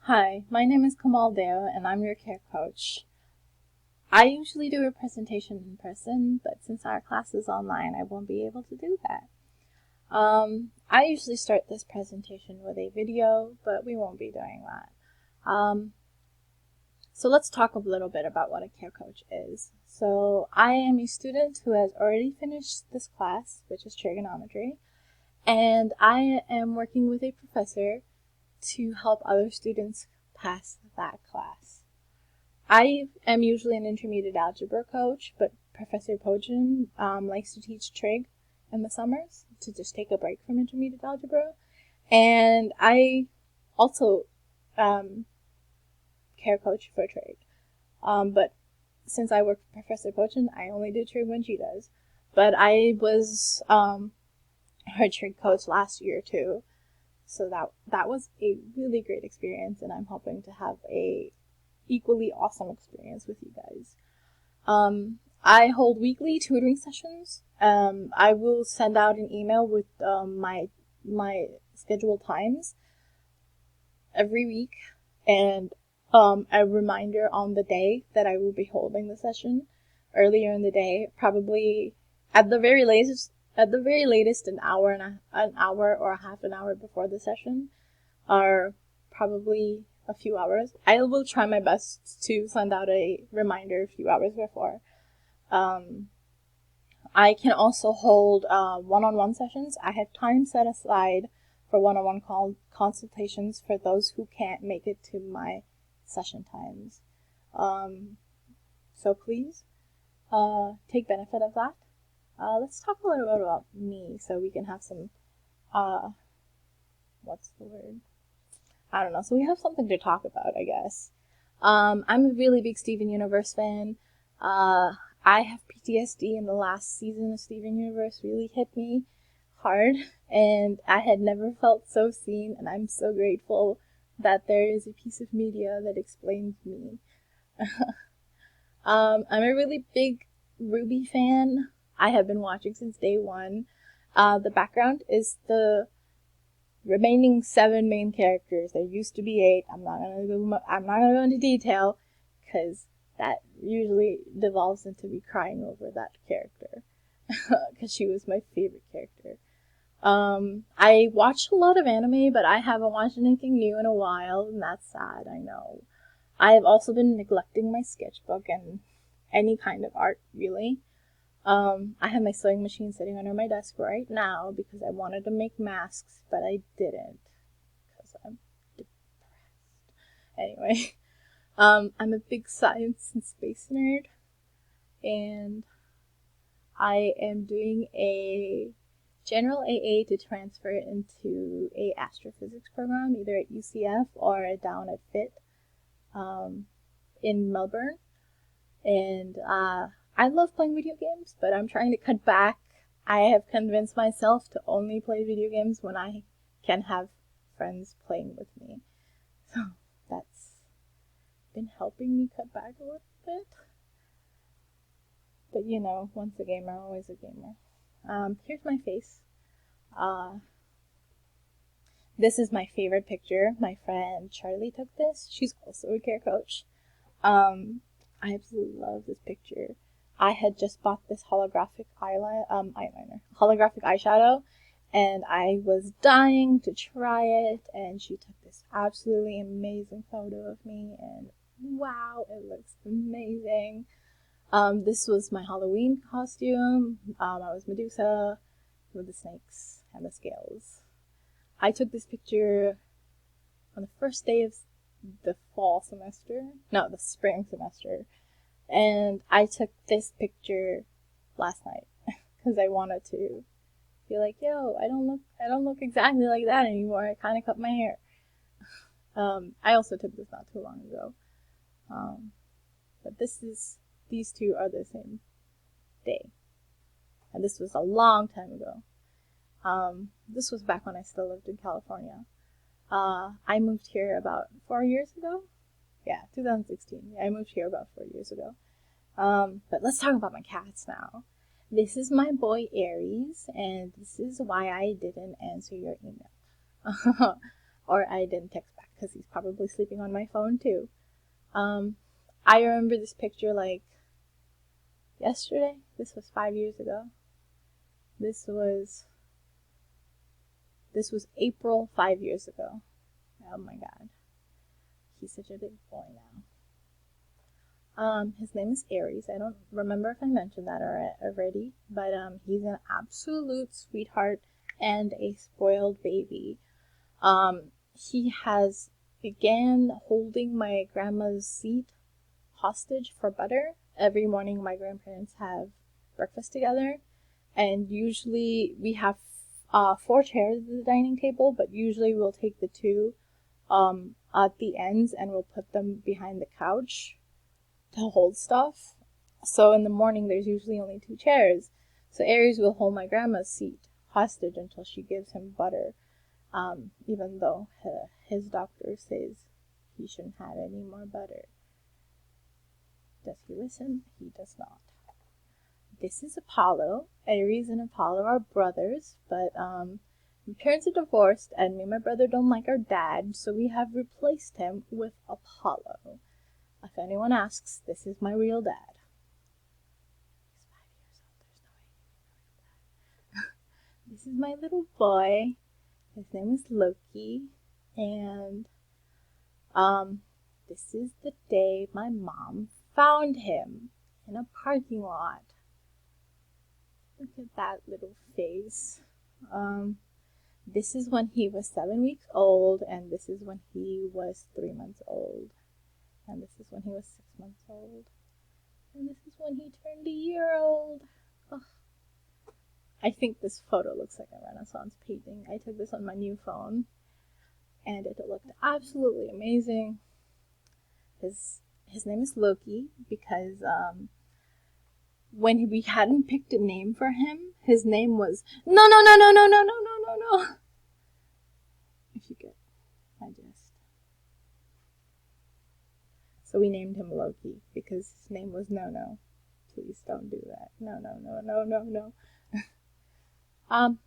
Hi, my name is Kamal Deo and I'm your care coach. I usually do a presentation in person, but since our class is online, I won't be able to do that. I usually start this presentation with a video, but we won't be doing that. So let's talk a little bit about what a care coach is. So I am a student who has already finished this class, which is trigonometry, and I am working with a professor to help other students pass that class. I am usually an intermediate algebra coach, but Professor Pojan likes to teach trig in the summers to just take a break from intermediate algebra. And I also care coach for trig. But since I work with Professor Pojan, I only do trig when she does. But I was her trig coach last year too. So that was a really great experience, and I'm hoping to have a equally awesome experience with you guys. I hold weekly tutoring sessions. I will send out an email with my scheduled times every week, and a reminder on the day that I will be holding the session earlier in the day, probably at the very latest an hour or a half an hour before the session, or probably a few hours. I will try my best to send out a reminder a few hours before. I can also hold one-on-one sessions. I have time set aside for one-on-one consultations for those who can't make it to my session times. So please take benefit of that. Let's talk a little bit about me so we can have some, what's the word? I don't know. So we have something to talk about, I guess. I'm a really big Steven Universe fan. I have PTSD, and the last season of Steven Universe really hit me hard, and I had never felt so seen, and I'm so grateful that there is a piece of media that explains me. I'm a really big RWBY fan. I have been watching since day one. The background is the remaining 7 main characters. There used to be 8. I'm not gonna go into detail because that usually devolves into me crying over that character because she was my favorite character. I watch a lot of anime, but I haven't watched anything new in a while, and that's sad, I know. I have also been neglecting my sketchbook and any kind of art, really. I have my sewing machine sitting under my desk right now because I wanted to make masks, but I didn't because I'm depressed. Anyway, I'm a big science and space nerd, and I am doing a general AA to transfer into a astrophysics program, either at UCF or down at FIT in Melbourne. And I love playing video games, but I'm trying to cut back. I have convinced myself to only play video games when I can have friends playing with me. So that's been helping me cut back a little bit. But you know, once a gamer, always a gamer. Here's my face. This is my favorite picture. My friend Charlie took this. She's also a care coach. I absolutely love this picture. I had just bought this holographic holographic eyeshadow, and I was dying to try it, and she took this absolutely amazing photo of me, and wow, it looks amazing. This was my Halloween costume. I was Medusa with the snakes and the scales. I took this picture on the first day of the the spring semester, and I took this picture last night because I wanted to be like, yo, I don't look exactly like that anymore. I kind of cut my hair. I also took this not too long ago, but these two are the same day, and this was a long time ago. This was back when I still lived in California. I moved here about 4 years ago. Yeah, 2016. Yeah, I moved here about 4 years ago. But let's talk about my cats now. This is my boy Aries, and this is why I didn't answer your email. or I didn't text back because he's probably sleeping on my phone too. I remember this picture like yesterday. This was 5 years ago. This was April 5 years ago. Oh my god. He's such a big boy now. His name is Aries. I don't remember if I mentioned that already, but he's an absolute sweetheart and a spoiled baby. He has began holding my grandma's seat hostage for butter. Every morning my grandparents have breakfast together, and usually we have 4 chairs at the dining table, but usually we'll take the 2 at the ends and we'll put them behind the couch to hold stuff. So in the morning there's usually only 2 chairs. So Aries will hold my grandma's seat hostage until she gives him butter, even though his doctor says he shouldn't have any more butter. Does he listen? He does not. This is Apollo. Aries and Apollo are brothers, but my parents are divorced, and me and my brother don't like our dad, so we have replaced him with Apollo. If anyone asks, this is my real dad. He's 5 years old. There's no way he can be real dad. This is my little boy. His name is Loki, and this is the day my mom found him in a parking lot. Look at that little face. This is when he was 7 weeks old, and this is when he was 3 months old, and this is when he was 6 months old, and this is when he turned a year old. Ugh. I think this photo looks like a Renaissance painting. I took this on my new phone, and it looked absolutely amazing. His name is Loki because when we hadn't picked a name for him, his name was no. If you get my gist. So we named him Loki because his name was No. Please don't do that. No.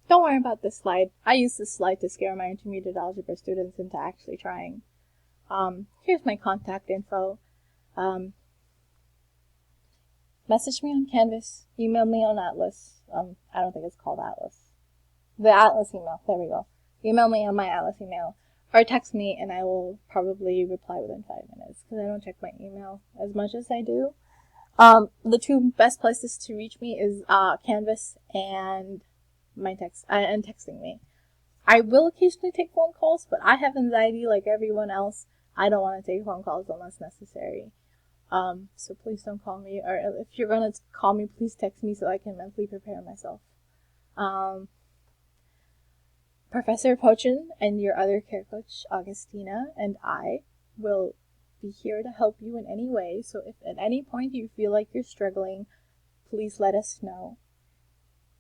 Don't worry about this slide. I use this slide to scare my intermediate algebra students into actually trying. Here's my contact info. Message me on Canvas, email me on Atlas. I don't think it's called Atlas. The Atlas email, there we go. Email me on my Atlas email, or text me and I will probably reply within 5 minutes, because I don't check my email as much as I do. The 2 best places to reach me is Canvas and texting me. I will occasionally take phone calls, but I have anxiety like everyone else. I don't want to take phone calls unless necessary. So please don't call me, or if you're gonna call me, please text me so I can mentally prepare myself. Professor Pochin and your other care coach, Augustina, and I will be here to help you in any way. So if at any point you feel like you're struggling, please let us know,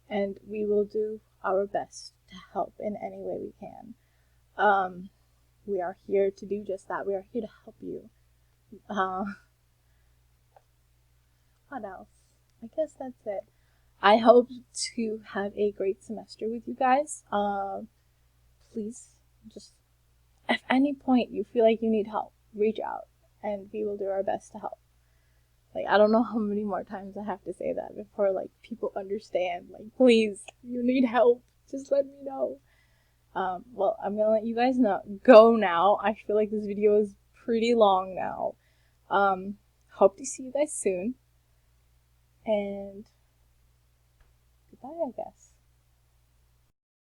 and we will do our best to help in any way we can. We are here to do just that. We are here to help you. What else? I guess that's it. I hope to have a great semester with you guys. Please, just, at any point you feel like you need help, reach out, and we will do our best to help. Like, I don't know how many more times I have to say that before, like, people understand. Like, please, you need help. Just let me know. Well, I'm gonna let you guys go now. I feel like this video is pretty long now. Hope to see you guys soon. And goodbye, I guess.